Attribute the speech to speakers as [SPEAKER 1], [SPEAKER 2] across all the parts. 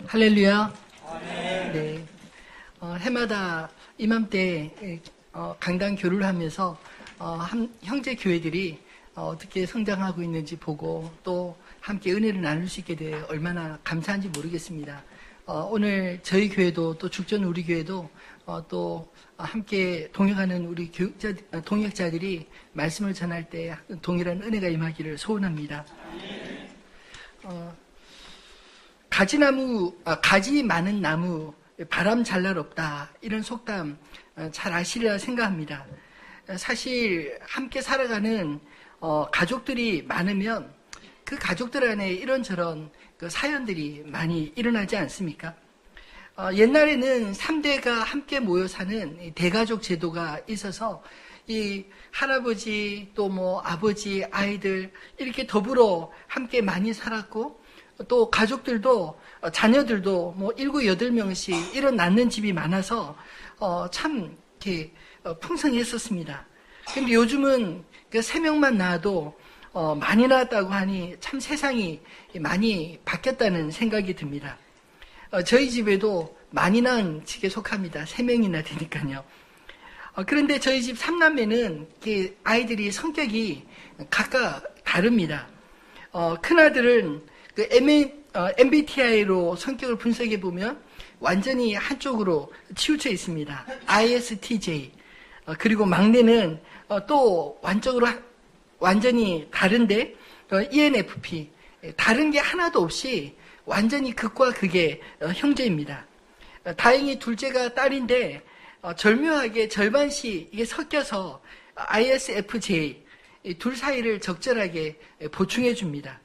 [SPEAKER 1] 할렐루야. 네. 해마다 이맘때 강단 교류를 하면서 형제 교회들이 어떻게 성장하고 있는지 보고 또 함께 은혜를 나눌 수 있게 돼 얼마나 감사한지 모르겠습니다. 오늘 저희 교회도 또 죽전 우리 교회도 또 함께 동역하는 우리 동역자들이 말씀을 전할 때 동일한 은혜가 임하기를 소원합니다. 가지 많은 나무, 바람 잘 날 없다. 이런 속담 잘 아시리라 생각합니다. 사실 함께 살아가는 가족들이 많으면 그 가족들 안에 이런저런 그 사연들이 많이 일어나지 않습니까? 옛날에는 3대가 함께 모여 사는 대가족 제도가 있어서 이 할아버지 또 뭐 아버지 아이들 이렇게 더불어 함께 많이 살았고 또 가족들도 자녀들도 뭐 7, 8명씩 이런 낳는 집이 많아서 참 이렇게 풍성했었습니다. 근데 요즘은 그 3명만 낳아도 많이 낳았다고 하니 참 세상이 많이 바뀌었다는 생각이 듭니다. 저희 집에도 많이 낳은 측에 속합니다. 3명이나 되니까요. 그런데 저희 집 3남매는 아이들이 성격이 각각 다릅니다. 큰아들은 그 MBTI로 성격을 분석해 보면 완전히 한쪽으로 치우쳐 있습니다. ISTJ. 그리고 막내는 또 완전히 다른데 ENFP. 다른 게 하나도 없이 완전히 극과 극의 형제입니다. 다행히 둘째가 딸인데 절묘하게 절반씩 이게 섞여서 ISFJ 둘 사이를 적절하게 보충해 줍니다.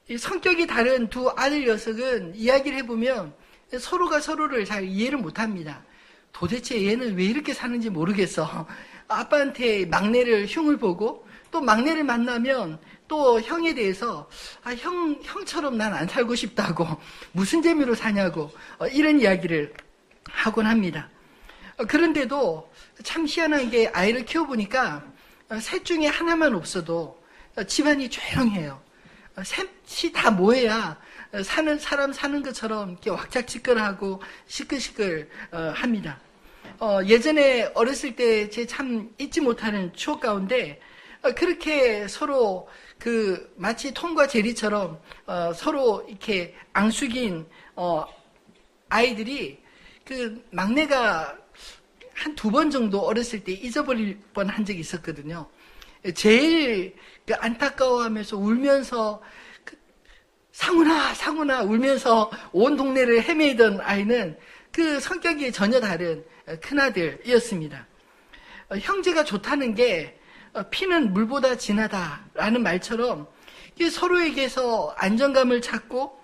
[SPEAKER 1] 이 성격이 다른 두 아들 녀석은 이야기를 해보면 서로가 서로를 잘 이해를 못합니다. 도대체 얘는 왜 이렇게 사는지 모르겠어. 아빠한테 막내를 흉을 보고 또 막내를 만나면 또 형에 대해서 형처럼 난 안 살고 싶다고 무슨 재미로 사냐고 이런 이야기를 하곤 합니다. 그런데도 참 희한한 게 아이를 키워보니까 셋 중에 하나만 없어도 집안이 조용해요. 셋이 다 모여야 사람 사는 것처럼 이렇게 왁작지껄하고 시끌시끌 합니다. 예전에 어렸을 때 제 참 잊지 못하는 추억 가운데 그렇게 서로 마치 톰과 제리처럼 서로 이렇게 앙숙인 아이들이 막내가 한 2번 정도 어렸을 때 잊어버릴 뻔한 적이 있었거든요. 제일 안타까워하면서 울면서 상훈아 울면서 온 동네를 헤매이던 아이는 그 성격이 전혀 다른 큰아들이었습니다. 형제가 좋다는 게 피는 물보다 진하다라는 말처럼 서로에게서 안정감을 찾고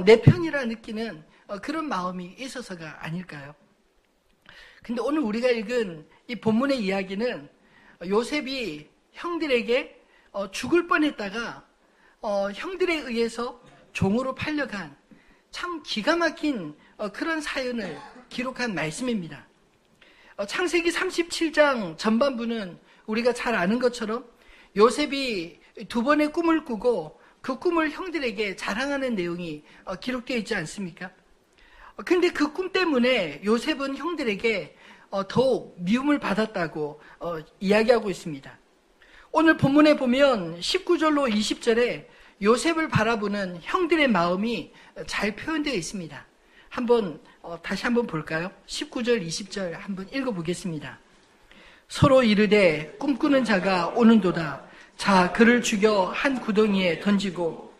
[SPEAKER 1] 내 편이라 느끼는 그런 마음이 있어서가 아닐까요? 근데 오늘 우리가 읽은 이 본문의 이야기는 요셉이 형들에게 죽을 뻔했다가 형들에 의해서 종으로 팔려간 참 기가 막힌 그런 사연을 기록한 말씀입니다. 창세기 37장 전반부는 우리가 잘 아는 것처럼 요셉이 2번의 꿈을 꾸고 그 꿈을 형들에게 자랑하는 내용이 기록되어 있지 않습니까? 근데 그 꿈 때문에 요셉은 형들에게 더욱 미움을 받았다고 이야기하고 있습니다. 오늘 본문에 보면 19절로 20절에 요셉을 바라보는 형들의 마음이 잘 표현되어 있습니다. 다시 한번 볼까요? 19절, 20절 한번 읽어보겠습니다. 서로 이르되 꿈꾸는 자가 오는도다. 자, 그를 죽여 한 구덩이에 던지고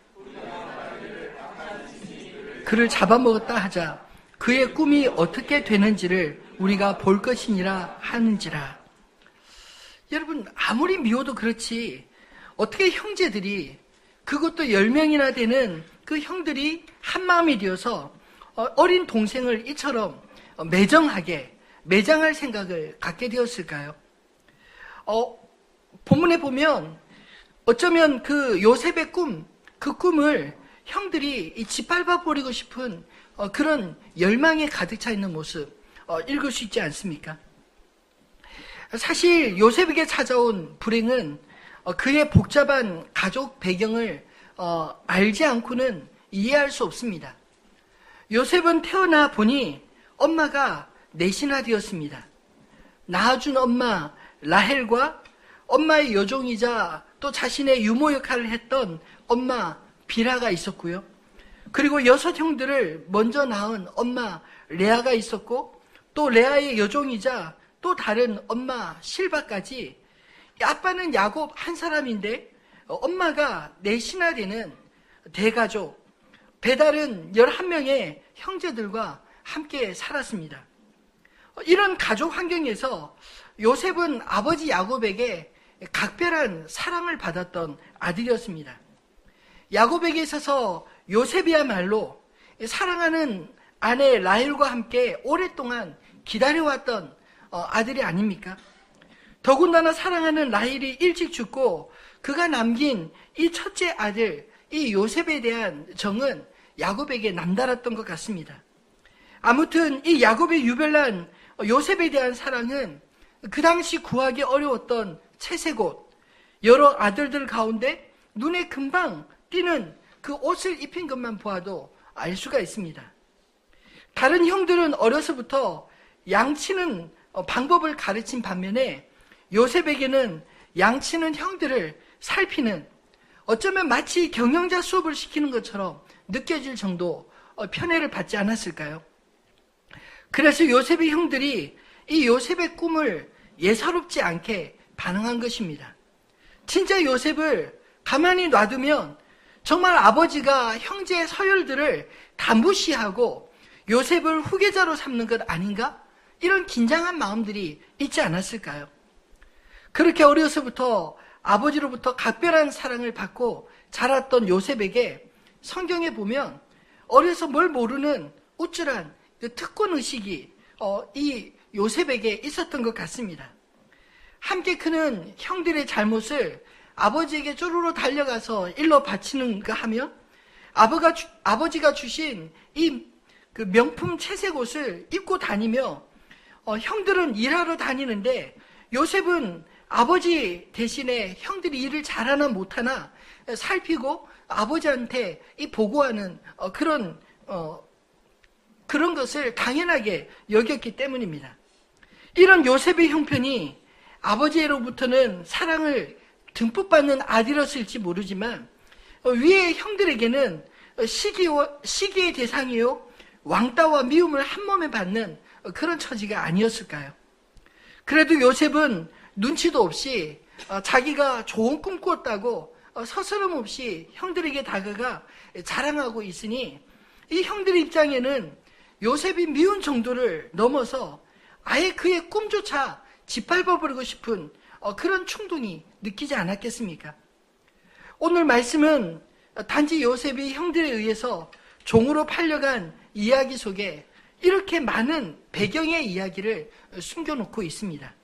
[SPEAKER 1] 그를 잡아먹었다 하자. 그의 꿈이 어떻게 되는지를 우리가 볼 것이니라 하는지라. 여러분, 아무리 미워도 그렇지 어떻게 형제들이, 그것도 10명이나 되는 그 형들이 한마음이 되어서 어린 동생을 이처럼 매장할 생각을 갖게 되었을까요? 본문에 보면 어쩌면 그 요셉의 그 꿈을 형들이 짓밟아 버리고 싶은 그런 열망에 가득 차 있는 모습 읽을 수 있지 않습니까? 사실 요셉에게 찾아온 불행은 그의 복잡한 가족 배경을 알지 않고는 이해할 수 없습니다. 요셉은 태어나 보니 엄마가 넷이나 되었습니다. 낳아준 엄마 라헬과 엄마의 여종이자 또 자신의 유모 역할을 했던 엄마 비라가 있었고요. 그리고 6 형들을 먼저 낳은 엄마 레아가 있었고, 또 레아의 여종이자 또 다른 엄마 실바까지, 아빠는 야곱 한 사람인데 엄마가 넷이나 되는 대가족, 배다른 11명의 형제들과 함께 살았습니다. 이런 가족 환경에서 요셉은 아버지 야곱에게 각별한 사랑을 받았던 아들이었습니다. 야곱에게 있어서 요셉이야말로 사랑하는 아내 라헬과 함께 오랫동안 기다려왔던 아들이 아닙니까? 더군다나 사랑하는 라헬이 일찍 죽고 그가 남긴 이 첫째 아들, 이 요셉에 대한 정은 야곱에게 남달랐던 것 같습니다. 아무튼 이 야곱의 유별난 요셉에 대한 사랑은 그 당시 구하기 어려웠던 채색옷, 여러 아들들 가운데 눈에 금방 띄는 그 옷을 입힌 것만 보아도 알 수가 있습니다. 다른 형들은 어려서부터 양치는 방법을 가르친 반면에 요셉에게는 양치는 형들을 살피는, 어쩌면 마치 경영자 수업을 시키는 것처럼 느껴질 정도 편애를 받지 않았을까요? 그래서 요셉의 형들이 이 요셉의 꿈을 예사롭지 않게 반응한 것입니다. 진짜 요셉을 가만히 놔두면 정말 아버지가 형제의 서열들을 다 무시하고 요셉을 후계자로 삼는 것 아닌가? 이런 긴장한 마음들이 있지 않았을까요? 그렇게 어려서부터 아버지로부터 각별한 사랑을 받고 자랐던 요셉에게 성경에 보면 어려서 뭘 모르는 우쭐한 그 특권의식이 이 요셉에게 있었던 것 같습니다. 함께 크는 형들의 잘못을 아버지에게 쪼르르 달려가서 일러 바치는가 하면 아버지가 주신 이 그 명품 채색 옷을 입고 다니며 형들은 일하러 다니는데 요셉은 아버지 대신에 형들이 일을 잘하나 못하나 살피고 아버지한테 이 보고하는 그런 것을 당연하게 여겼기 때문입니다. 이런 요셉의 형편이 아버지로부터는 사랑을 듬뿍 받는 아들이었을지 모르지만 위의 형들에게는 시기의 대상이요 왕따와 미움을 한 몸에 받는 그런 처지가 아니었을까요? 그래도 요셉은 눈치도 없이 자기가 좋은 꿈 꾸었다고 서스럼 없이 형들에게 다가가 자랑하고 있으니 이 형들 입장에는 요셉이 미운 정도를 넘어서 아예 그의 꿈조차 짓밟아버리고 싶은 그런 충동이 느끼지 않았겠습니까? 오늘 말씀은 단지 요셉이 형들에 의해서 종으로 팔려간 이야기 속에 이렇게 많은 배경의 이야기를 숨겨놓고 있습니다.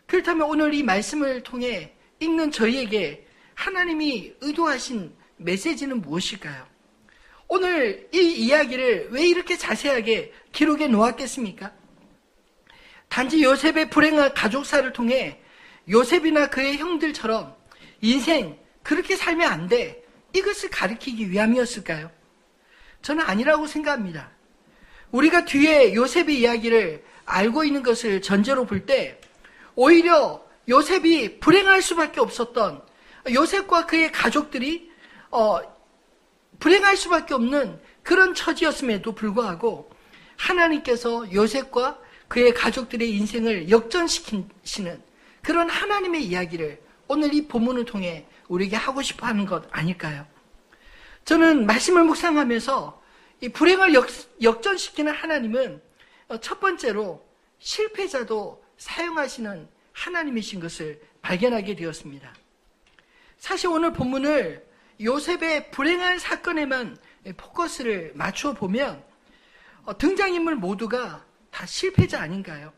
[SPEAKER 1] 그렇다면 오늘 이 말씀을 통해 읽는 저희에게 하나님이 의도하신 메시지는 무엇일까요? 오늘 이 이야기를 왜 이렇게 자세하게 기록해 놓았겠습니까? 단지 요셉의 불행한 가족사를 통해 요셉이나 그의 형들처럼 인생 그렇게 살면 안 돼, 이것을 가리키기 위함이었을까요? 저는 아니라고 생각합니다. 우리가 뒤에 요셉의 이야기를 알고 있는 것을 전제로 볼 때 오히려 요셉이 불행할 수밖에 없었던, 요셉과 그의 가족들이 불행할 수밖에 없는 그런 처지였음에도 불구하고 하나님께서 요셉과 그의 가족들의 인생을 역전시키시는 그런 하나님의 이야기를 오늘 이 본문을 통해 우리에게 하고 싶어 하는 것 아닐까요? 저는 말씀을 묵상하면서 이 불행을 역전시키는 하나님은 첫 번째로 실패자도 사용하시는 하나님이신 것을 발견하게 되었습니다. 사실 오늘 본문을 요셉의 불행한 사건에만 포커스를 맞춰 보면 등장인물 모두가 다 실패자 아닌가요?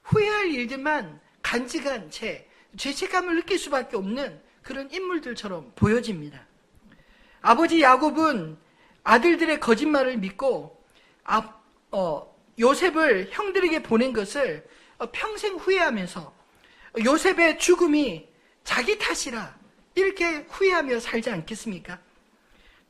[SPEAKER 1] 후회할 일들만 간직한 채 죄책감을 느낄 수밖에 없는 그런 인물들처럼 보여집니다. 아버지 야곱은 아들들의 거짓말을 믿고 요셉을 형들에게 보낸 것을 평생 후회하면서 요셉의 죽음이 자기 탓이라 이렇게 후회하며 살지 않겠습니까?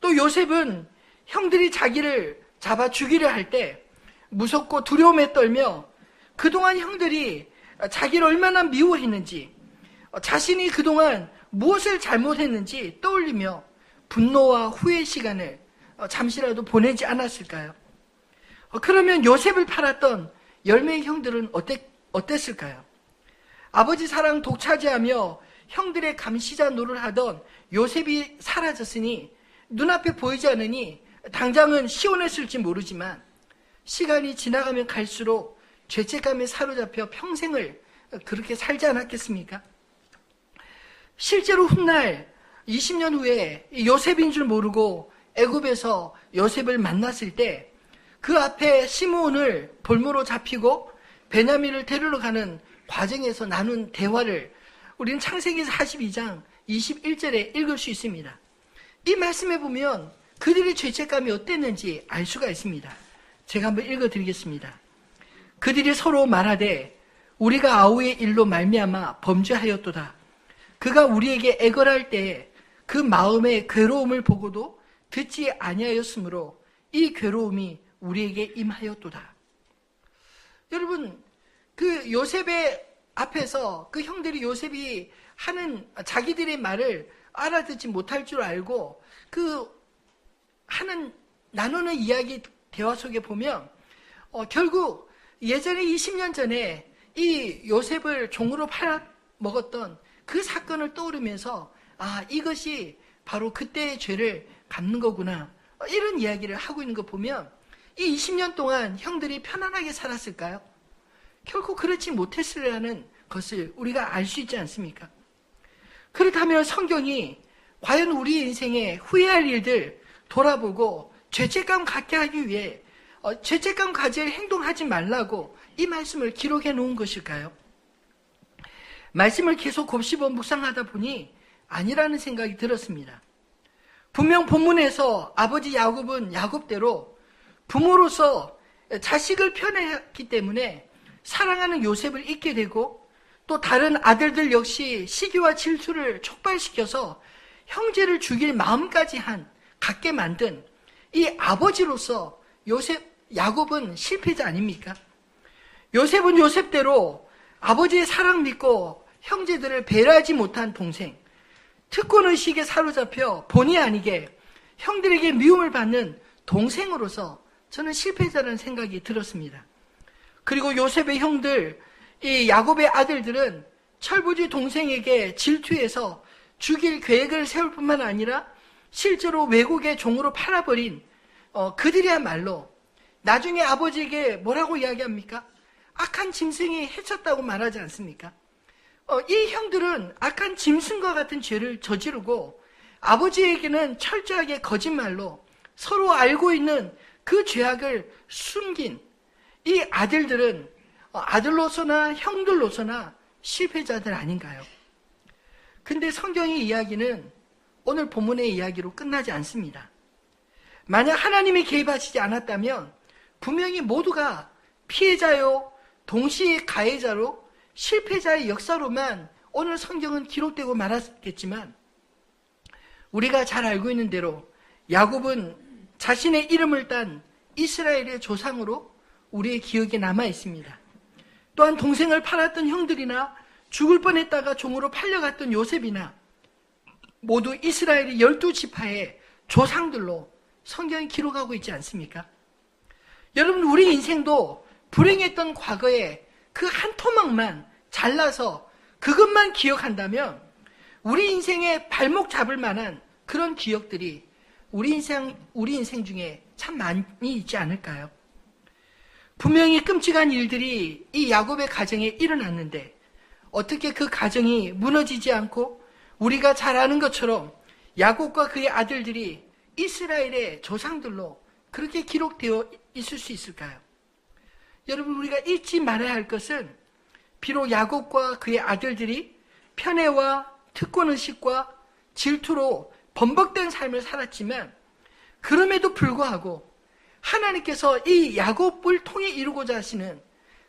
[SPEAKER 1] 또 요셉은 형들이 자기를 잡아 죽이려 할 때 무섭고 두려움에 떨며 그동안 형들이 자기를 얼마나 미워했는지, 자신이 그동안 무엇을 잘못했는지 떠올리며 분노와 후회 시간을 잠시라도 보내지 않았을까요? 그러면 요셉을 팔았던 10명의 형들은 어땠을까요? 아버지 사랑 독차지하며 형들의 감시자 노릇을 하던 요셉이 사라졌으니 눈앞에 보이지 않으니 당장은 시원했을지 모르지만 시간이 지나가면 갈수록 죄책감에 사로잡혀 평생을 그렇게 살지 않았겠습니까? 실제로 훗날 20년 후에 요셉인 줄 모르고 애굽에서 요셉을 만났을 때 그 앞에 시므온을 볼모로 잡히고 베냐민을 데리러 가는 과정에서 나눈 대화를 우리는 창세기 42장 21절에 읽을 수 있습니다. 이 말씀에 보면 그들의 죄책감이 어땠는지 알 수가 있습니다. 제가 한번 읽어드리겠습니다. 그들이 서로 말하되 우리가 아우의 일로 말미암아 범죄하였도다. 그가 우리에게 애걸할 때에 그 마음의 괴로움을 보고도 듣지 아니하였으므로 이 괴로움이 우리에게 임하였도다. 여러분, 그 요셉의 앞에서 그 형들이 요셉이 하는 자기들의 말을 알아듣지 못할 줄 알고 그 나누는 이야기 대화 속에 보면 결국 예전에 20년 전에 이 요셉을 종으로 팔아먹었던 그 사건을 떠오르면서 이것이 바로 그때의 죄를 갚는 거구나, 이런 이야기를 하고 있는 거 보면 이 20년 동안 형들이 편안하게 살았을까요? 결코 그렇지 못했으리라는 것을 우리가 알 수 있지 않습니까? 그렇다면 성경이 과연 우리 인생에 후회할 일들 돌아보고 죄책감 갖게 하기 위해 죄책감 가질 행동하지 말라고 이 말씀을 기록해 놓은 것일까요? 말씀을 계속 곱씹어 묵상하다 보니 아니라는 생각이 들었습니다. 분명 본문에서 아버지 야곱은 야곱대로 부모로서 자식을 편애했기 때문에 사랑하는 요셉을 잊게 되고 또 다른 아들들 역시 시기와 질투를 촉발시켜서 형제를 죽일 마음까지 갖게 만든 이 아버지로서 야곱은 실패자 아닙니까? 요셉은 요셉대로 아버지의 사랑 믿고 형제들을 배려하지 못한 동생, 특권의식에 사로잡혀 본의 아니게 형들에게 미움을 받는 동생으로서 저는 실패자라는 생각이 들었습니다. 그리고 요셉의 형들, 이 야곱의 아들들은 철부지 동생에게 질투해서 죽일 계획을 세울 뿐만 아니라 실제로 외국의 종으로 팔아버린 그들이야말로 나중에 아버지에게 뭐라고 이야기합니까? 악한 짐승이 해쳤다고 말하지 않습니까? 이 형들은 악한 짐승과 같은 죄를 저지르고 아버지에게는 철저하게 거짓말로 서로 알고 있는 그 죄악을 숨긴 이 아들들은 아들로서나 형들로서나 실패자들 아닌가요? 근데 성경의 이야기는 오늘 본문의 이야기로 끝나지 않습니다. 만약 하나님이 개입하시지 않았다면 분명히 모두가 피해자요, 동시에 가해자로 실패자의 역사로만 오늘 성경은 기록되고 말았겠지만 우리가 잘 알고 있는 대로 야곱은 자신의 이름을 딴 이스라엘의 조상으로 우리의 기억에 남아 있습니다. 또한 동생을 팔았던 형들이나 죽을 뻔했다가 종으로 팔려갔던 요셉이나 모두 이스라엘의 12지파의 조상들로 성경이 기록하고 있지 않습니까? 여러분, 우리 인생도 불행했던 과거에 그 한 토막만 잘라서 그것만 기억한다면 우리 인생에 발목 잡을 만한 그런 기억들이 우리 인생 중에 참 많이 있지 않을까요? 분명히 끔찍한 일들이 이 야곱의 가정에 일어났는데 어떻게 그 가정이 무너지지 않고 우리가 잘 아는 것처럼 야곱과 그의 아들들이 이스라엘의 조상들로 그렇게 기록되어 있을 수 있을까요? 여러분, 우리가 잊지 말아야 할 것은 비록 야곱과 그의 아들들이 편애와 특권의식과 질투로 번복된 삶을 살았지만 그럼에도 불구하고 하나님께서 이 야곱을 통해 이루고자 하시는,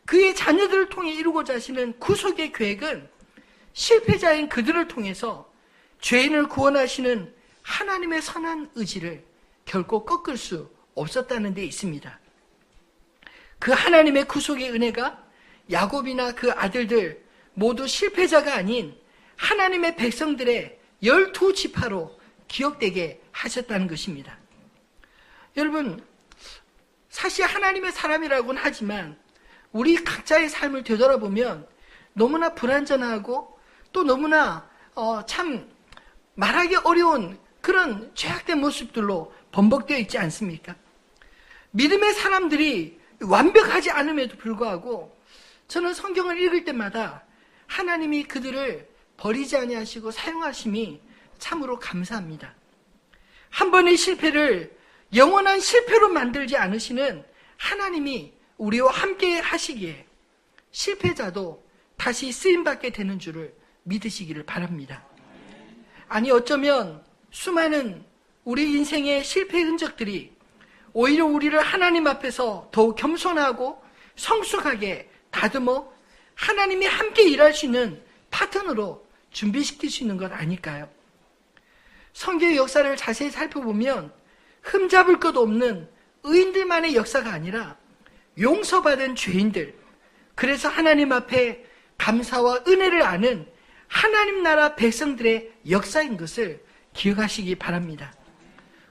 [SPEAKER 1] 그의 자녀들을 통해 이루고자 하시는 구속의 계획은 실패자인 그들을 통해서 죄인을 구원하시는 하나님의 선한 의지를 결코 꺾을 수 없었다는 데 있습니다. 그 하나님의 구속의 은혜가 야곱이나 그 아들들 모두 실패자가 아닌 하나님의 백성들의 12지파로 기억되게 하셨다는 것입니다. 여러분, 사실 하나님의 사람이라고는 하지만 우리 각자의 삶을 되돌아보면 너무나 불완전하고 또 너무나 참 말하기 어려운 그런 죄악된 모습들로 번복되어 있지 않습니까? 믿음의 사람들이 완벽하지 않음에도 불구하고 저는 성경을 읽을 때마다 하나님이 그들을 버리지 아니하시고 사용하심이 참으로 감사합니다. 한 번의 실패를 영원한 실패로 만들지 않으시는 하나님이 우리와 함께 하시기에 실패자도 다시 쓰임받게 되는 줄을 믿으시기를 바랍니다. 아니 어쩌면 수많은 우리 인생의 실패 흔적들이 오히려 우리를 하나님 앞에서 더욱 겸손하고 성숙하게 다듬어 하나님이 함께 일할 수 있는 파트너로 준비시킬 수 있는 것 아닐까요? 성경의 역사를 자세히 살펴보면 흠잡을 것 없는 의인들만의 역사가 아니라 용서받은 죄인들, 그래서 하나님 앞에 감사와 은혜를 아는 하나님 나라 백성들의 역사인 것을 기억하시기 바랍니다.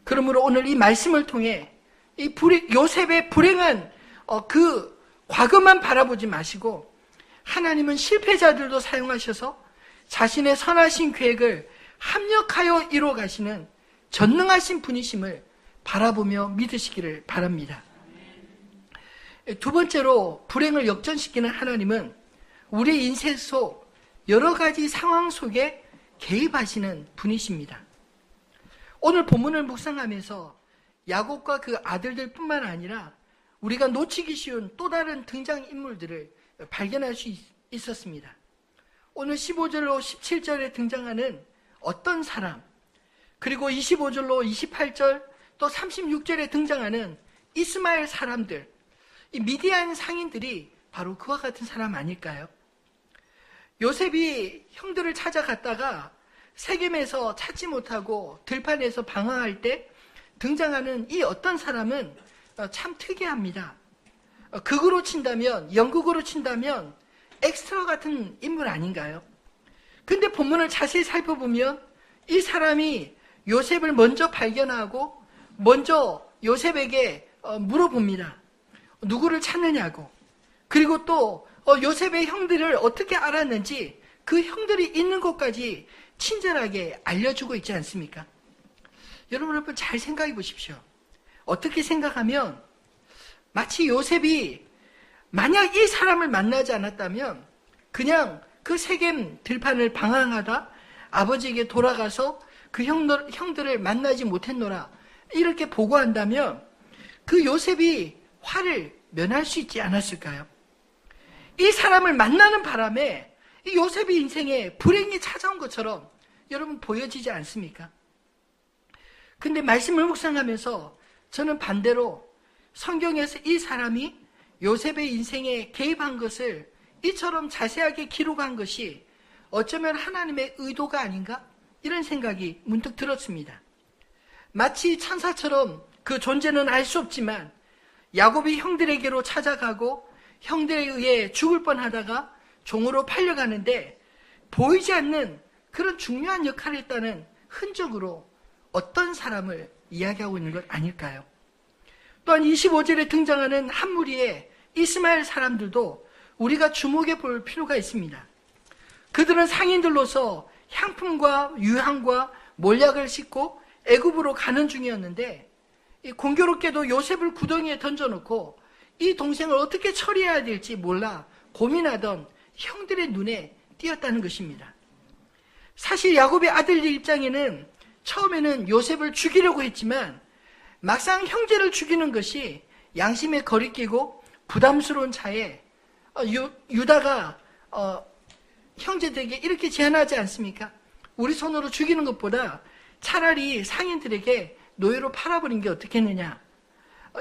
[SPEAKER 1] 그러므로 오늘 이 말씀을 통해 이 요셉의 불행한 그 과거만 바라보지 마시고 하나님은 실패자들도 사용하셔서 자신의 선하신 계획을 합력하여 이루어 가시는 전능하신 분이심을 바라보며 믿으시기를 바랍니다. 두 번째로 불행을 역전시키는 하나님은 우리 인생 속 여러 가지 상황 속에 개입하시는 분이십니다. 오늘 본문을 묵상하면서 야곱과 그 아들들 뿐만 아니라 우리가 놓치기 쉬운 또 다른 등장인물들을 발견할 수 있었습니다. 오늘 15절로 17절에 등장하는 어떤 사람, 그리고 25절로 28절 또 36절에 등장하는 이스마엘 사람들, 이 미디안 상인들이 바로 그와 같은 사람 아닐까요? 요셉이 형들을 찾아갔다가 세겜에서 찾지 못하고 들판에서 방황할 때 등장하는 이 어떤 사람은 참 특이합니다. 극으로 친다면, 연극으로 친다면 엑스트라 같은 인물 아닌가요? 근데 본문을 자세히 살펴보면 이 사람이 요셉을 먼저 발견하고 먼저 요셉에게 물어봅니다. 누구를 찾느냐고. 그리고 또 요셉의 형들을 어떻게 알았는지 그 형들이 있는 곳까지 친절하게 알려주고 있지 않습니까? 여러분 한번 잘 생각해 보십시오. 어떻게 생각하면 마치 요셉이 만약 이 사람을 만나지 않았다면 그냥 그 세겜 들판을 방황하다 아버지에게 돌아가서 그 형들을 만나지 못했노라 이렇게 보고한다면 그 요셉이 화를 면할 수 있지 않았을까요? 이 사람을 만나는 바람에 이 요셉의 인생에 불행이 찾아온 것처럼 여러분 보여지지 않습니까? 근데 말씀을 묵상하면서 저는 반대로 성경에서 이 사람이 요셉의 인생에 개입한 것을 이처럼 자세하게 기록한 것이 어쩌면 하나님의 의도가 아닌가? 이런 생각이 문득 들었습니다. 마치 천사처럼 그 존재는 알 수 없지만 야곱이 형들에게로 찾아가고 형들에 의해 죽을 뻔하다가 종으로 팔려가는데 보이지 않는 그런 중요한 역할을 했다는 흔적으로 어떤 사람을 이야기하고 있는 것 아닐까요? 또한 25절에 등장하는 한 무리의 이스마엘 사람들도 우리가 주목해 볼 필요가 있습니다. 그들은 상인들로서 향품과 유향과 몰약을 싣고 애굽으로 가는 중이었는데 공교롭게도 요셉을 구덩이에 던져놓고 이 동생을 어떻게 처리해야 될지 몰라 고민하던 형들의 눈에 띄었다는 것입니다. 사실 야곱의 아들들 입장에는 처음에는 요셉을 죽이려고 했지만 막상 형제를 죽이는 것이 양심에 거리끼고 부담스러운 차에 유다가 형제들에게 이렇게 제안하지 않습니까? 우리 손으로 죽이는 것보다 차라리 상인들에게 노예로 팔아버린 게 어떻겠느냐.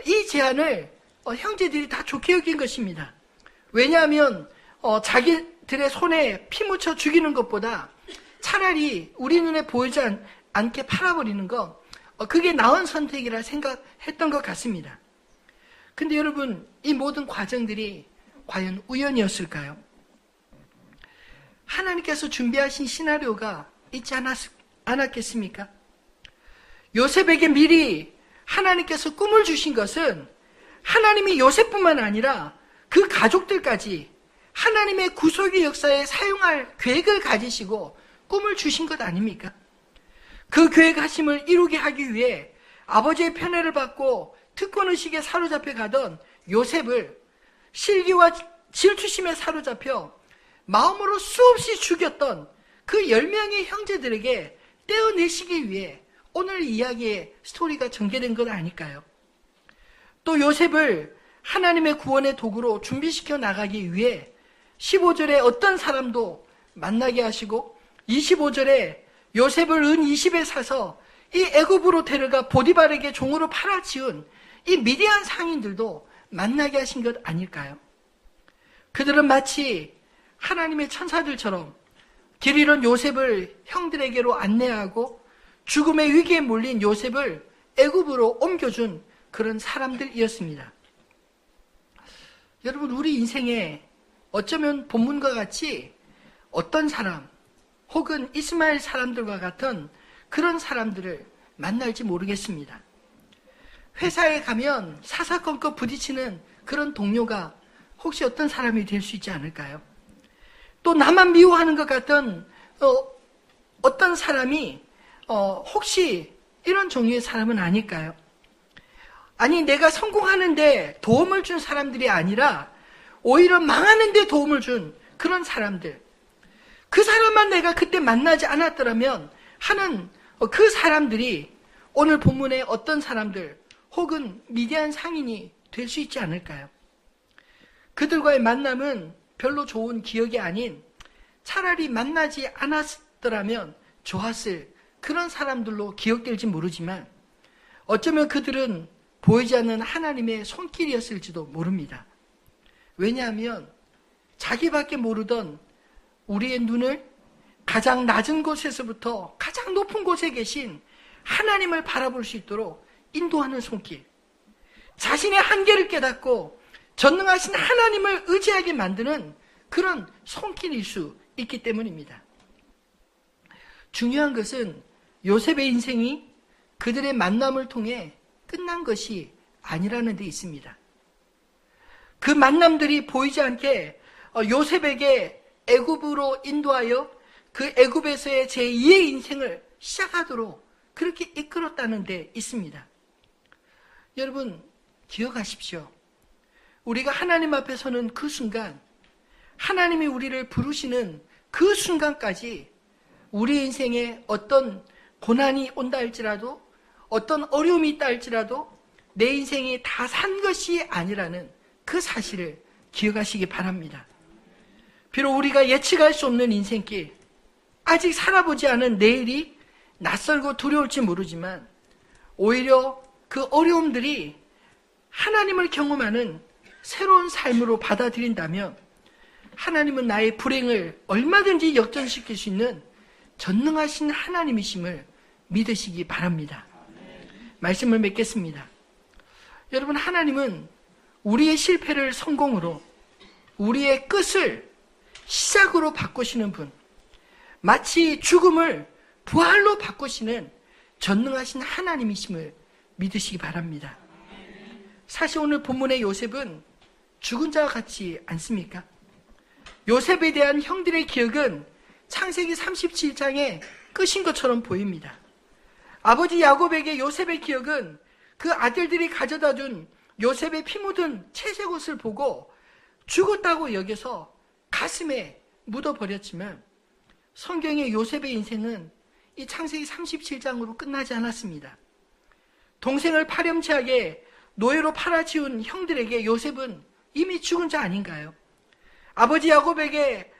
[SPEAKER 1] 이 제안을 형제들이 다 좋게 여긴 것입니다. 왜냐하면 자기들의 손에 피 묻혀 죽이는 것보다 차라리 우리 눈에 보이지 않게 팔아버리는 거 그게 나은 선택이라 생각했던 것 같습니다. 근데 여러분, 이 모든 과정들이 과연 우연이었을까요? 하나님께서 준비하신 시나리오가 있지 않았겠습니까? 요셉에게 미리 하나님께서 꿈을 주신 것은 하나님이 요셉뿐만 아니라 그 가족들까지 하나님의 구속의 역사에 사용할 계획을 가지시고 꿈을 주신 것 아닙니까? 그 계획하심을 이루게 하기 위해 아버지의 편애를 받고 특권의식에 사로잡혀 가던 요셉을 실기와 질투심에 사로잡혀 마음으로 수없이 죽였던 그 10명의 형제들에게 떼어내시기 위해 오늘 이야기의 스토리가 전개된 건 아닐까요? 또 요셉을 하나님의 구원의 도구로 준비시켜 나가기 위해 15절에 어떤 사람도 만나게 하시고 25절에 요셉을 은 20에 사서 이 애굽으로 데려가 보디발에게 종으로 팔아치운 이 미디안 상인들도 만나게 하신 것 아닐까요? 그들은 마치 하나님의 천사들처럼 길 잃은 요셉을 형들에게로 안내하고 죽음의 위기에 몰린 요셉을 애굽으로 옮겨준 그런 사람들이었습니다. 여러분, 우리 인생에 어쩌면 본문과 같이 어떤 사람 혹은 이스마엘 사람들과 같은 그런 사람들을 만날지 모르겠습니다. 회사에 가면 사사건건 부딪히는 그런 동료가 혹시 어떤 사람이 될 수 있지 않을까요? 또 나만 미워하는 것 같던 어떤 사람이 혹시 이런 종류의 사람은 아닐까요? 아니, 내가 성공하는데 도움을 준 사람들이 아니라 오히려 망하는데 도움을 준 그런 사람들, 그 사람만 내가 그때 만나지 않았더라면 하는 그 사람들이 오늘 본문의 어떤 사람들 혹은 미디안 상인이 될 수 있지 않을까요? 그들과의 만남은 별로 좋은 기억이 아닌 차라리 만나지 않았더라면 좋았을 그런 사람들로 기억될지 모르지만 어쩌면 그들은 보이지 않는 하나님의 손길이었을지도 모릅니다. 왜냐하면 자기밖에 모르던 우리의 눈을 가장 낮은 곳에서부터 가장 높은 곳에 계신 하나님을 바라볼 수 있도록 인도하는 손길, 자신의 한계를 깨닫고 전능하신 하나님을 의지하게 만드는 그런 손길일 수 있기 때문입니다. 중요한 것은 요셉의 인생이 그들의 만남을 통해 끝난 것이 아니라는 데 있습니다. 그 만남들이 보이지 않게 요셉에게 애굽으로 인도하여 그 애굽에서의 제2의 인생을 시작하도록 그렇게 이끌었다는 데 있습니다. 여러분, 기억하십시오. 우리가 하나님 앞에 서는 그 순간, 하나님이 우리를 부르시는 그 순간까지 우리 인생에 어떤 고난이 온다 할지라도, 어떤 어려움이 있다 할지라도 내 인생이 다 산 것이 아니라는 그 사실을 기억하시기 바랍니다. 비록 우리가 예측할 수 없는 인생길, 아직 살아보지 않은 내일이 낯설고 두려울지 모르지만 오히려 그 어려움들이 하나님을 경험하는 새로운 삶으로 받아들인다면 하나님은 나의 불행을 얼마든지 역전시킬 수 있는 전능하신 하나님이심을 믿으시기 바랍니다. 말씀을 맺겠습니다. 여러분, 하나님은 우리의 실패를 성공으로, 우리의 끝을 시작으로 바꾸시는 분, 마치 죽음을 부활로 바꾸시는 전능하신 하나님이심을 믿으시기 바랍니다. 사실 오늘 본문의 요셉은 죽은 자와 같지 않습니까? 요셉에 대한 형들의 기억은 창세기 37장의 끝인 것처럼 보입니다. 아버지 야곱에게 요셉의 기억은 그 아들들이 가져다 준 요셉의 피 묻은 채색 옷을 보고 죽었다고 여겨서 가슴에 묻어버렸지만 성경의 요셉의 인생은 이 창세기 37장으로 끝나지 않았습니다. 동생을 파렴치하게 노예로 팔아치운 형들에게 요셉은 이미 죽은 자 아닌가요? 아버지 야곱에게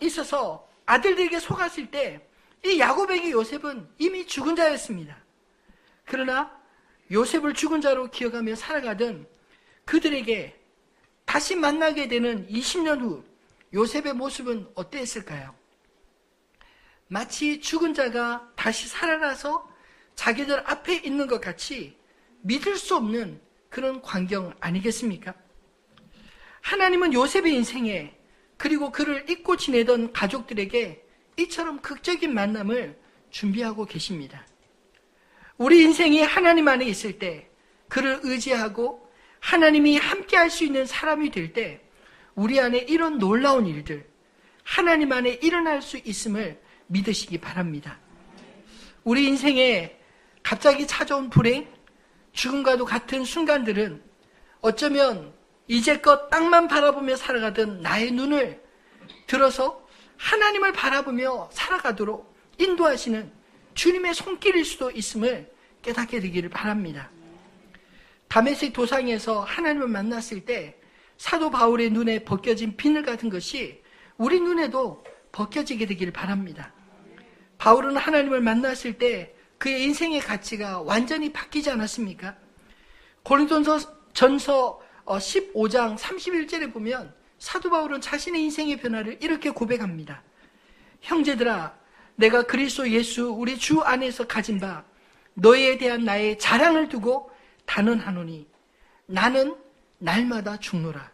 [SPEAKER 1] 있어서 아들들에게 속았을 때 이 야곱에게 요셉은 이미 죽은 자였습니다. 그러나 요셉을 죽은 자로 기억하며 살아가던 그들에게 다시 만나게 되는 20년 후 요셉의 모습은 어땠을까요? 마치 죽은 자가 다시 살아나서 자기들 앞에 있는 것 같이 믿을 수 없는 그런 광경 아니겠습니까? 하나님은 요셉의 인생에, 그리고 그를 잊고 지내던 가족들에게 이처럼 극적인 만남을 준비하고 계십니다. 우리 인생이 하나님 안에 있을 때, 그를 의지하고 하나님이 함께 할 수 있는 사람이 될 때, 우리 안에 이런 놀라운 일들, 하나님 안에 일어날 수 있음을 믿으시기 바랍니다. 우리 인생에 갑자기 찾아온 불행, 죽음과도 같은 순간들은 어쩌면 이제껏 땅만 바라보며 살아가던 나의 눈을 들어서 하나님을 바라보며 살아가도록 인도하시는 주님의 손길일 수도 있음을 깨닫게 되기를 바랍니다. 다메섹 도상에서 하나님을 만났을 때 사도 바울의 눈에 벗겨진 비늘 같은 것이 우리 눈에도 벗겨지게 되기를 바랍니다. 바울은 하나님을 만났을 때 그의 인생의 가치가 완전히 바뀌지 않았습니까? 고린도전서 15장 31절에 보면 사도 바울은 자신의 인생의 변화를 이렇게 고백합니다. 형제들아, 내가 그리스도 예수 우리 주 안에서 가진 바 너희에 대한 나의 자랑을 두고 단언하노니 나는 날마다 죽노라.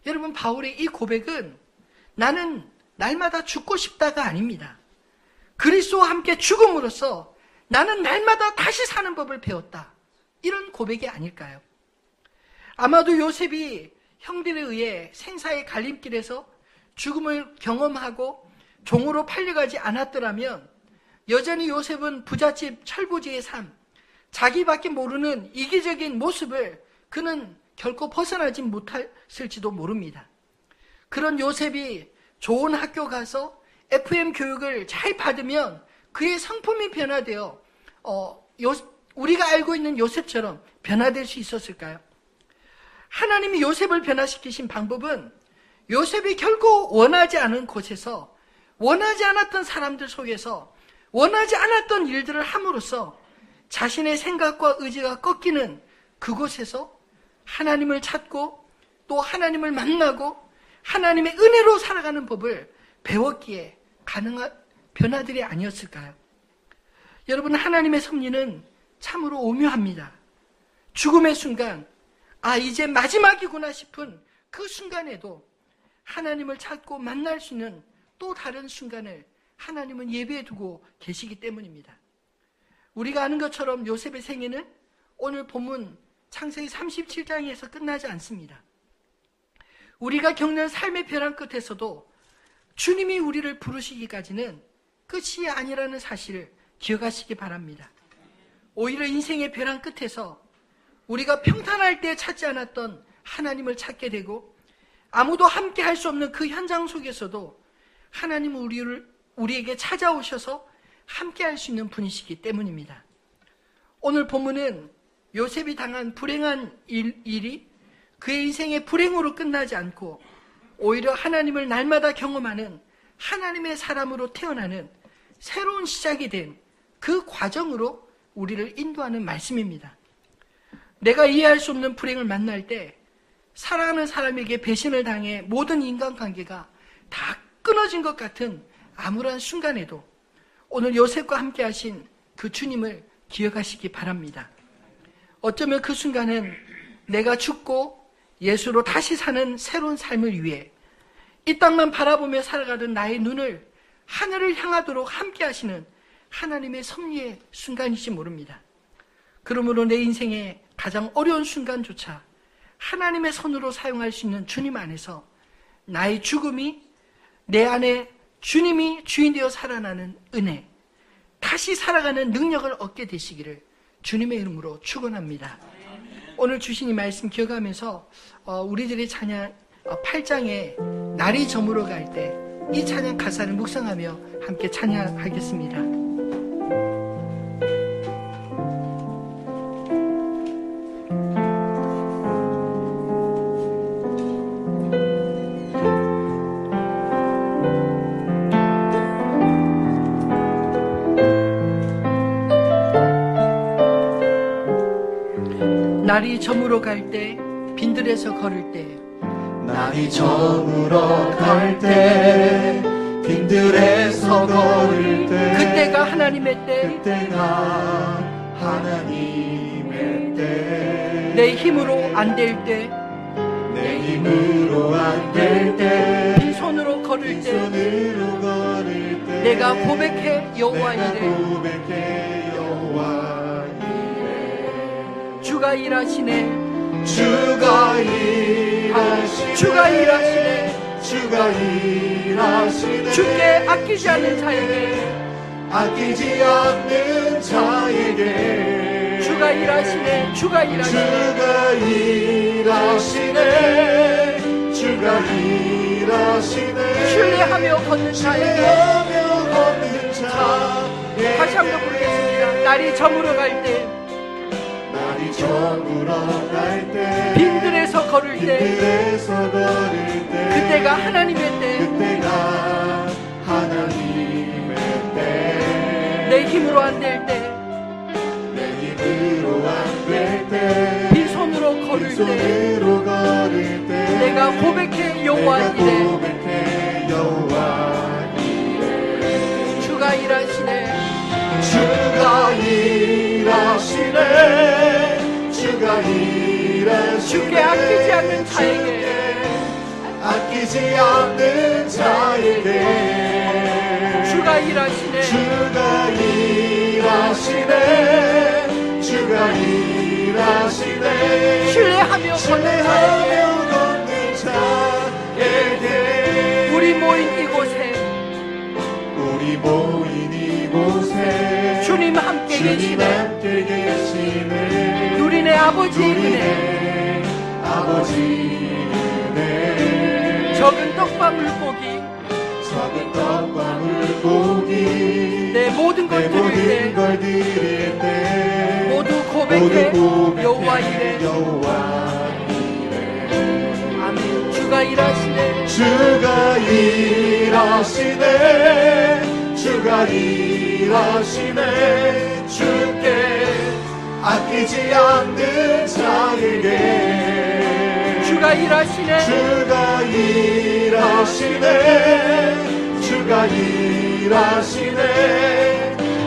[SPEAKER 1] 여러분, 바울의 이 고백은 나는 날마다 죽고 싶다가 아닙니다. 그리스도와 함께 죽음으로써 나는 날마다 다시 사는 법을 배웠다. 이런 고백이 아닐까요? 아마도 요셉이 형들에 의해 생사의 갈림길에서 죽음을 경험하고 종으로 팔려가지 않았더라면 여전히 요셉은 부잣집 철부지의 삶, 자기밖에 모르는 이기적인 모습을 그는 결코 벗어나지 못했을지도 모릅니다. 그런 요셉이 좋은 학교 가서 FM 교육을 잘 받으면 그의 성품이 변화되어 우리가 알고 있는 요셉처럼 변화될 수 있었을까요? 하나님이 요셉을 변화시키신 방법은 요셉이 결코 원하지 않은 곳에서, 원하지 않았던 사람들 속에서, 원하지 않았던 일들을 함으로써 자신의 생각과 의지가 꺾이는 그곳에서 하나님을 찾고 또 하나님을 만나고 하나님의 은혜로 살아가는 법을 배웠기에 가능한 변화들이 아니었을까요? 여러분, 하나님의 섭리는 참으로 오묘합니다. 죽음의 순간, 이제 마지막이구나 싶은 그 순간에도 하나님을 찾고 만날 수 있는 또 다른 순간을 하나님은 예비해 두고 계시기 때문입니다. 우리가 아는 것처럼 요셉의 생애는 오늘 본문 창세기 37장에서 끝나지 않습니다. 우리가 겪는 삶의 벼랑 끝에서도 주님이 우리를 부르시기까지는 끝이 아니라는 사실을 기억하시기 바랍니다. 오히려 인생의 벼랑 끝에서 우리가 평탄할 때 찾지 않았던 하나님을 찾게 되고 아무도 함께 할 수 없는 그 현장 속에서도 하나님은 우리에게 찾아오셔서 함께 할 수 있는 분이시기 때문입니다. 오늘 본문은 요셉이 당한 불행한 일이 그의 인생의 불행으로 끝나지 않고 오히려 하나님을 날마다 경험하는 하나님의 사람으로 태어나는 새로운 시작이 된 그 과정으로 우리를 인도하는 말씀입니다. 내가 이해할 수 없는 불행을 만날 때 사랑하는 사람에게 배신을 당해 모든 인간관계가 다 끊어진 것 같은 암울한 순간에도 오늘 요셉과 함께 하신 그 주님을 기억하시기 바랍니다. 어쩌면 그 순간은 내가 죽고 예수로 다시 사는 새로운 삶을 위해 이 땅만 바라보며 살아가던 나의 눈을 하늘을 향하도록 함께 하시는 하나님의 섭리의 순간일지 모릅니다. 그러므로 내 인생의 가장 어려운 순간조차 하나님의 손으로 사용할 수 있는 주님 안에서 나의 죽음이 내 안에 주님이 주인 되어 살아나는 은혜, 다시 살아가는 능력을 얻게 되시기를 주님의 이름으로 축원합니다. 오늘 주신 이 말씀 기억하면서 우리들의 찬양 8장에 날이 저물어 갈 때 이 찬양 가사를 묵상하며 함께 찬양하겠습니다. 날이 저물어 갈 때 빈들에서 걸을 때
[SPEAKER 2] 날이 저물어 갈 때 빈들에서 걸을 때
[SPEAKER 1] 그때가 하나님의 때,
[SPEAKER 2] 그때가 하나님의 때
[SPEAKER 1] 내 힘으로 안 될 때,
[SPEAKER 2] 내 힘으로 안 될 때
[SPEAKER 1] 빈손으로 걸을 때,
[SPEAKER 2] 빈손으로 걸을 때
[SPEAKER 1] 내가 고백해 여호와
[SPEAKER 2] 내가
[SPEAKER 1] 이래.
[SPEAKER 2] 고백해 여호와 이래
[SPEAKER 1] 주가 일하시네.
[SPEAKER 2] 주가 일하시네
[SPEAKER 1] 주가 일하시네.
[SPEAKER 2] 주가 일하시네
[SPEAKER 1] 주께 아끼지 않는 자에게,
[SPEAKER 2] 아끼지 않는 자에게
[SPEAKER 1] 주가 일하시네. 주가 일하시네.
[SPEAKER 2] 주가 일하시네 주가 일하시네
[SPEAKER 1] 신뢰하며 걷는 자에게.
[SPEAKER 2] 신뢰하며 걷는 자에게
[SPEAKER 1] 다시 한번 부르겠습니다. 날이 저물어 갈 때,
[SPEAKER 2] 날이 저물어 갈 때
[SPEAKER 1] 빈들에서 걸을 때,
[SPEAKER 2] 빈들에서 걸을 때
[SPEAKER 1] 그때가 하나님의 때,
[SPEAKER 2] 그때가 하나님의 때
[SPEAKER 1] 내 힘으로 안 될 때,
[SPEAKER 2] 내 힘으로 안 될 때
[SPEAKER 1] 빈손으로 걸을 때,
[SPEAKER 2] 빈손으로 걸을 때
[SPEAKER 1] 내가 고백해 여호와
[SPEAKER 2] 내가
[SPEAKER 1] 이래.
[SPEAKER 2] 고백해 여호와 이래
[SPEAKER 1] 주가 일하시네.
[SPEAKER 2] 주가 일하시네 주가 일하시네
[SPEAKER 1] 주께 아끼지 않는 자에게,
[SPEAKER 2] 아끼지 않는 자에게
[SPEAKER 1] 주가 일하시네.
[SPEAKER 2] 주가 일하시네 주가 일하시네
[SPEAKER 1] 신뢰하며 걷는 자에게,
[SPEAKER 2] 신뢰하며 걷는 자에게
[SPEAKER 1] 우리 모인 이곳에
[SPEAKER 2] 우리 모인 이곳에
[SPEAKER 1] 주님 함께
[SPEAKER 2] 주님
[SPEAKER 1] 계시네.
[SPEAKER 2] 함께 계시네
[SPEAKER 1] 누리네 아버지의 은혜.
[SPEAKER 2] 누리네 아버지 은혜
[SPEAKER 1] 적은 떡과 물고기,
[SPEAKER 2] 작은 떡과 물고기
[SPEAKER 1] 내 모든 걸
[SPEAKER 2] 내
[SPEAKER 1] 드릴
[SPEAKER 2] 모든
[SPEAKER 1] 때
[SPEAKER 2] 걸 드릴 때
[SPEAKER 1] 모두 고백해
[SPEAKER 2] 고백해
[SPEAKER 1] 여호와 이래.
[SPEAKER 2] 여호와 이래
[SPEAKER 1] 아멘. 주가 일하시네.
[SPEAKER 2] 주가 일하시네 주가 일하시네 주께 아끼지 않는 자에게
[SPEAKER 1] 주가 일하시네.
[SPEAKER 2] 주가 일하시네 주가 일하시네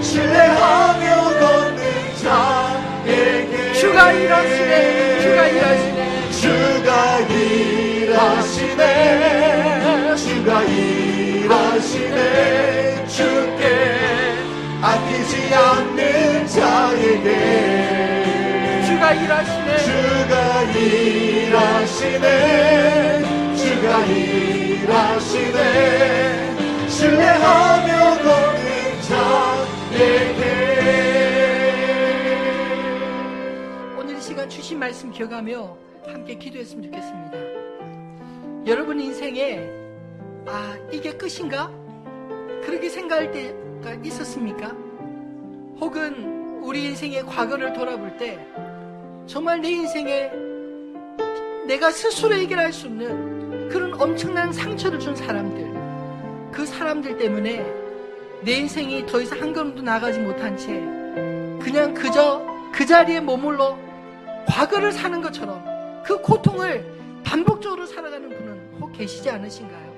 [SPEAKER 2] 신뢰하며 걷는 자에게
[SPEAKER 1] 주가 일하시네. 주가 일하시네.
[SPEAKER 2] 주가 일하시네 주가 일하시네 주께 아끼지 않는 자에게
[SPEAKER 1] 주가 일하시네.
[SPEAKER 2] 주가 일하시네 주가 일하시네 신뢰하며 걷는 자에게
[SPEAKER 1] 오늘 이 시간 주신 말씀 기억하며 함께 기도했으면 좋겠습니다. 여러분 인생에 이게 끝인가? 그렇게 생각할 때가 있었습니까? 혹은 우리 인생의 과거를 돌아볼 때 정말 내 인생에 내가 스스로 해결할 수 없는 그런 엄청난 상처를 준 사람들, 그 사람들 때문에 내 인생이 더 이상 한 걸음도 나가지 못한 채 그냥 그저 그 자리에 머물러 과거를 사는 것처럼 그 고통을 반복적으로 살아가는 분은 혹 계시지 않으신가요?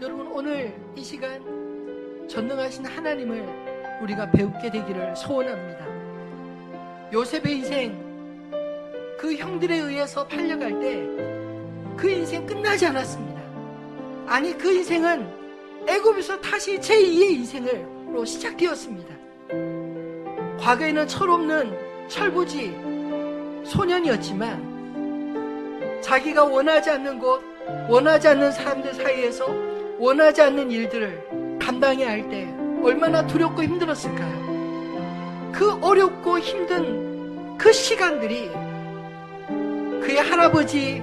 [SPEAKER 1] 여러분, 오늘 이 시간 전능하신 하나님을 우리가 배우게 되기를 소원합니다. 요셉의 인생, 그 형들에 의해서 팔려갈 때 그 인생 끝나지 않았습니다. 아니, 그 인생은 애굽에서 다시 제2의 인생으로 시작되었습니다. 과거에는 철없는 철부지 소년이었지만 자기가 원하지 않는 곳, 원하지 않는 사람들 사이에서 원하지 않는 일들을 감당해야 할 때 얼마나 두렵고 힘들었을까요? 그 어렵고 힘든 그 시간들이 그의 할아버지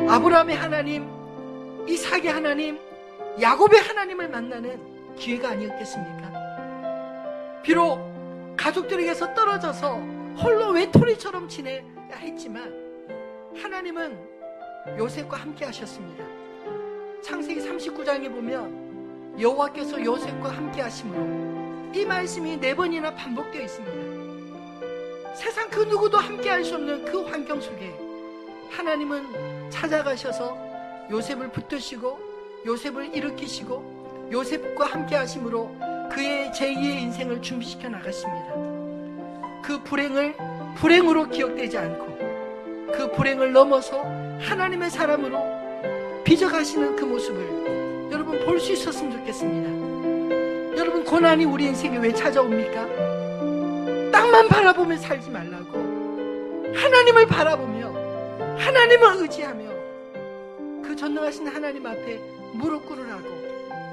[SPEAKER 1] 아브라함의 하나님, 이삭의 하나님, 야곱의 하나님을 만나는 기회가 아니었겠습니까? 비록 가족들에게서 떨어져서 홀로 외톨이처럼 지내야 했지만 하나님은 요셉과 함께 하셨습니다. 창세기 39장에 보면 여호와께서 요셉과 함께 하심으로 이 말씀이 4번이나 반복되어 있습니다. 세상 그 누구도 함께 할 수 없는 그 환경 속에 하나님은 찾아가셔서 요셉을 붙드시고 요셉을 일으키시고 요셉과 함께 하심으로 그의 제2의 인생을 준비시켜 나가십니다. 그 불행을 불행으로 기억되지 않고 그 불행을 넘어서 하나님의 사람으로 빚어가시는 그 모습을 여러분 볼 수 있었으면 좋겠습니다. 여러분, 고난이 우리 인생에 왜 찾아옵니까? 땅만 바라보며 살지 말라고 하나님을 바라보며 하나님을 의지하며 그 전능하신 하나님 앞에 무릎 꿇으라고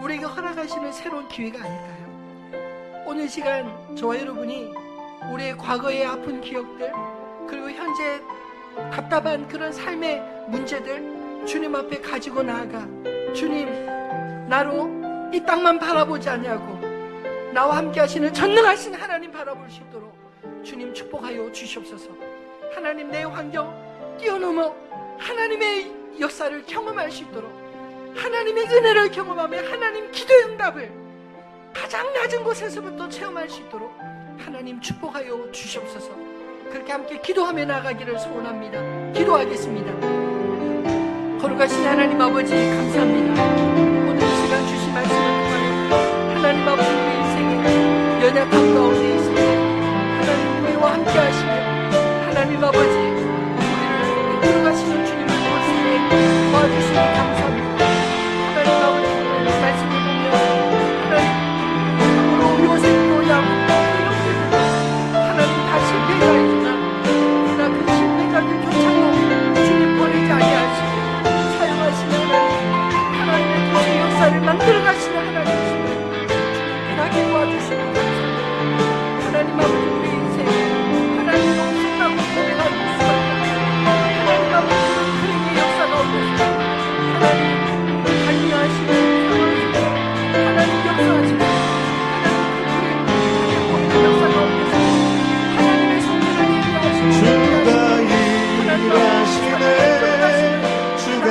[SPEAKER 1] 우리에게 허락하시는 새로운 기회가 아닐까요? 오늘 시간 저와 여러분이 우리의 과거의 아픈 기억들, 그리고 현재 답답한 그런 삶의 문제들 주님 앞에 가지고 나아가, 주님, 나로 이 땅만 바라보지 않냐고 나와 함께 하시는 전능하신 하나님 바라볼 수 있도록 주님 축복하여 주시옵소서. 하나님, 내 환경 뛰어넘어 하나님의 역사를 경험할 수 있도록, 하나님의 은혜를 경험하며 하나님 기도의 응답을 가장 낮은 곳에서부터 체험할 수 있도록 하나님 축복하여 주시옵소서. 그렇게 함께 기도하며 나가기를 소원합니다. 기도하겠습니다. 거룩하신 하나님 아버지, 감사합니다. 오늘 이 시간 주신 말씀을 통하여 하나님 아버지, 우리 인생의 연약함 가운데 있습니다. 하나님, 우리와 함께 하시며 하나님 아버지, 우리를 이끌어가시는 주님을 볼 수 있게 도와주시니 감사합니다. 하나님 아버지, 오늘 말씀을 보면 하나님, 요셉도 야곱도 형제들도 하나님 다 실패가 있지만 그러나 그 실패자들조차도 주님 버리지 아니하시고 사용하시는 하나님의 구원의 역사를 만들어가시는 하나님이시며 주님 편하게 도와주시니 감사합니다. 하나님 아버지, 우리 인생 하나님 너무 속다고 고백할 수가 있고 하나님 아버지, 그에게 역사가 없으시고 하나님 관리하시는 상황이고 하나님 역사하시고 역사가 없으시고 하나님의 성령을 예비하시고
[SPEAKER 2] 주가 일하시네, 주가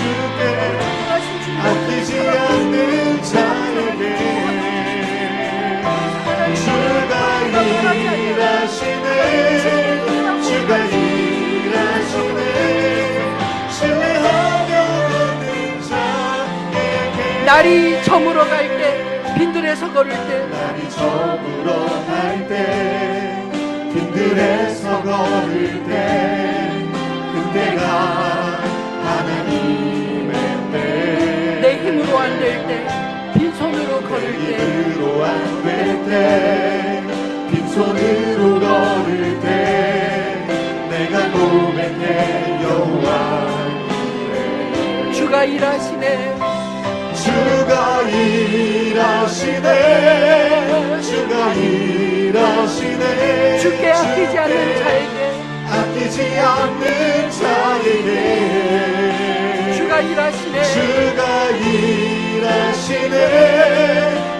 [SPEAKER 2] 일하시네, 주께 아끼지 않는 자에게 주가 일하시네, 주가 일하시네, 신뢰하며 걷는 자에게
[SPEAKER 1] 날이 저물어 갈 때, 빈들에서 걸을 때,
[SPEAKER 2] 날이 저물어 갈 때, 빈들에서 걸을 때, 그때가 하나님의 때,
[SPEAKER 1] 내 힘으로 안 될 때, 빈손으로 걸을 때,
[SPEAKER 2] 힘으로 안 될 때, 빈손으로 걸을 때, 내가 고백해 여호와
[SPEAKER 1] 주가 일하시네,
[SPEAKER 2] 주가 일하시네, 주가 일하시네,
[SPEAKER 1] 주께 아끼지 않는 자에게,
[SPEAKER 2] 아끼지 않는 자에게
[SPEAKER 1] 주가 일하시네,
[SPEAKER 2] 주가 일하시네,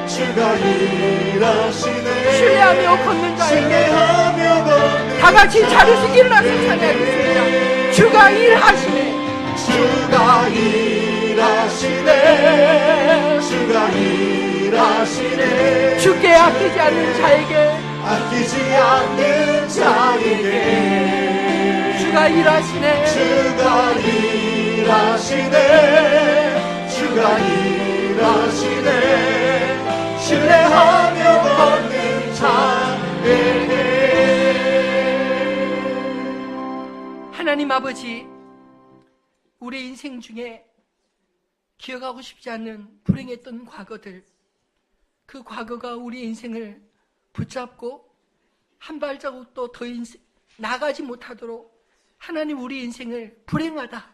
[SPEAKER 2] 주가 일하시네,
[SPEAKER 1] 신뢰하며 걷는 자에게,
[SPEAKER 2] 신뢰하며 걷는
[SPEAKER 1] 다 같이 자리에서 일어나서 찬양하겠습니다. 주가 일하시네,
[SPEAKER 2] 주가 일하시네, 주가 일하시네,
[SPEAKER 1] 주께 아끼지 않는 자에게,
[SPEAKER 2] 아끼지 않는 자에게
[SPEAKER 1] 주가 일하시네,
[SPEAKER 2] 주가 일하시네, 주가 일하시네, 신뢰하며 걷는 자에게.
[SPEAKER 1] 하나님 아버지, 우리 인생 중에 기억하고 싶지 않는 불행했던 과거들, 그 과거가 우리 인생을 붙잡고 한 발자국도 더 나가지 못하도록 하나님 우리 인생을 불행하다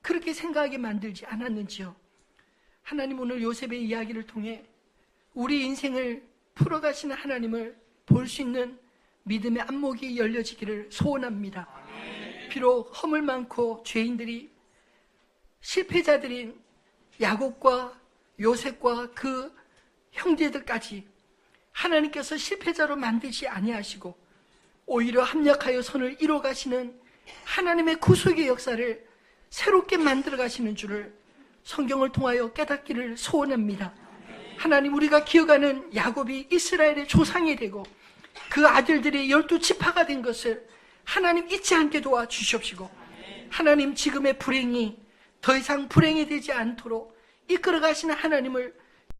[SPEAKER 1] 그렇게 생각하게 만들지 않았는지요. 하나님, 오늘 요셉의 이야기를 통해 우리 인생을 풀어가시는 하나님을 볼 수 있는 믿음의 안목이 열려지기를 소원합니다. 비록 허물 많고 죄인들이, 실패자들인 야곱과 요셉과 그 형제들까지 하나님께서 실패자로 만들지 아니하시고 오히려 합력하여 선을 이뤄가시는 하나님의 구속의 역사를 새롭게 만들어 가시는 줄을 성경을 통하여 깨닫기를 소원합니다. 하나님, 우리가 기억하는 야곱이 이스라엘의 조상이 되고 그 아들들이 12지파가 된 것을 하나님 잊지 않게 도와주시옵시고, 하나님, 지금의 불행이 더 이상 불행이 되지 않도록 이끌어 가시는 하나님을